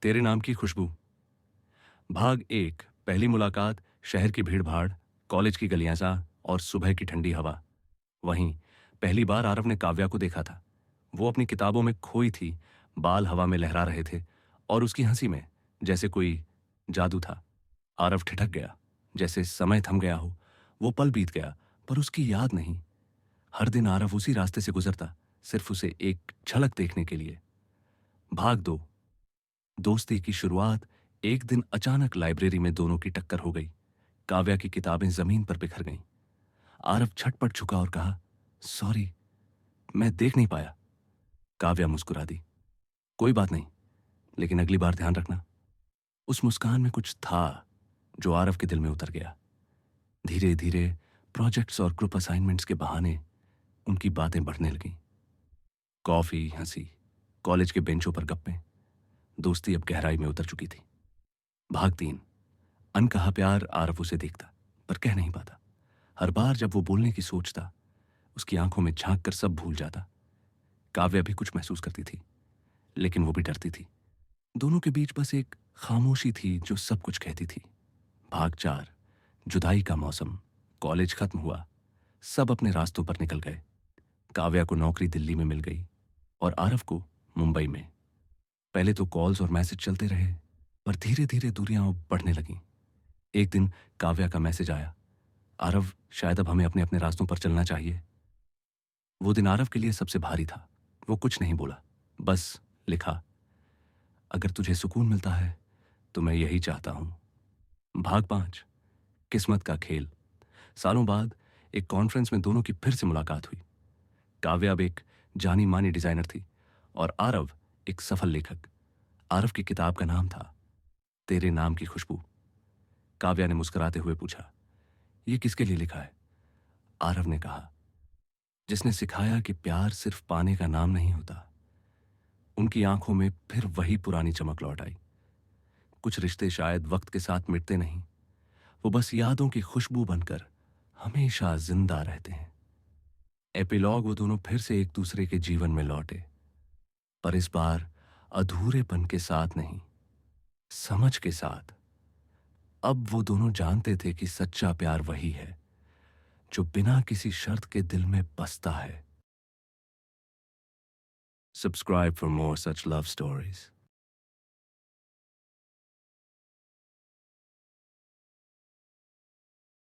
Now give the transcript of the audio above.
तेरे नाम की खुशबू। भाग एक। पहली मुलाकात। शहर की भीड़ भाड़, कॉलेज की गलियां और सुबह की ठंडी हवा। वहीं पहली बार आरव ने काव्या को देखा था। वो अपनी किताबों में खोई थी, बाल हवा में लहरा रहे थे और उसकी हंसी में जैसे कोई जादू था। आरव ठिठक गया, जैसे समय थम गया हो। वो पल बीत गया, पर उसकी याद नहीं। हर दिन आरव उसी रास्ते से गुजरता, सिर्फ उसे एक झलक देखने के लिए। भाग दो। दोस्ती की शुरुआत। एक दिन अचानक लाइब्रेरी में दोनों की टक्कर हो गई। काव्या की किताबें जमीन पर बिखर गईं। आरव झटपट झुका और कहा, सॉरी, मैं देख नहीं पाया। काव्या मुस्कुरा दी, कोई बात नहीं, लेकिन अगली बार ध्यान रखना। उस मुस्कान में कुछ था जो आरव के दिल में उतर गया। धीरे धीरे प्रोजेक्ट्स और ग्रुप असाइनमेंट्स के बहाने उनकी बातें बढ़ने लगीं। कॉफी, हंसी, कॉलेज के बेंचों पर गप्पे। दोस्ती अब गहराई में उतर चुकी थी। भाग तीन। अनकहा प्यार। आरव उसे देखता, पर कह नहीं पाता। हर बार जब वो बोलने की सोचता, उसकी आंखों में झांक कर सब भूल जाता। काव्या भी कुछ महसूस करती थी, लेकिन वो भी डरती थी। दोनों के बीच बस एक खामोशी थी जो सब कुछ कहती थी। भाग चार। जुदाई का मौसम। कॉलेज खत्म हुआ, सब अपने रास्तों पर निकल गए। काव्या को नौकरी दिल्ली में मिल गई और आरव को मुंबई में। पहले तो कॉल्स और मैसेज चलते रहे, पर धीरे धीरे दूरियां बढ़ने लगीं। एक दिन काव्या का मैसेज आया, आरव, शायद अब हमें अपने अपने रास्तों पर चलना चाहिए। वो दिन आरव के लिए सबसे भारी था। वो कुछ नहीं बोला, बस लिखा, अगर तुझे सुकून मिलता है तो मैं यही चाहता हूं। भाग पांच। किस्मत का खेल। सालों बाद एक कॉन्फ्रेंस में दोनों की फिर से मुलाकात हुई। काव्या अब एक जानी मानी डिजाइनर थी और आरव एक सफल लेखक। आरव की किताब का नाम था तेरे नाम की खुशबू। काव्या ने मुस्कुराते हुए पूछा, यह किसके लिए लिखा है? आरव ने कहा, जिसने सिखाया कि प्यार सिर्फ पाने का नाम नहीं होता। उनकी आंखों में फिर वही पुरानी चमक लौट आई। कुछ रिश्ते शायद वक्त के साथ मिटते नहीं, वो बस यादों की खुशबू बनकर हमेशा जिंदा रहते हैं। एपिलॉग। वो दोनों फिर से एक दूसरे के जीवन में लौटे, पर इस बार अधूरेपन के साथ नहीं, समझ के साथ। अब वो दोनों जानते थे कि सच्चा प्यार वही है जो बिना किसी शर्त के दिल में बसता है। Subscribe for more such love stories.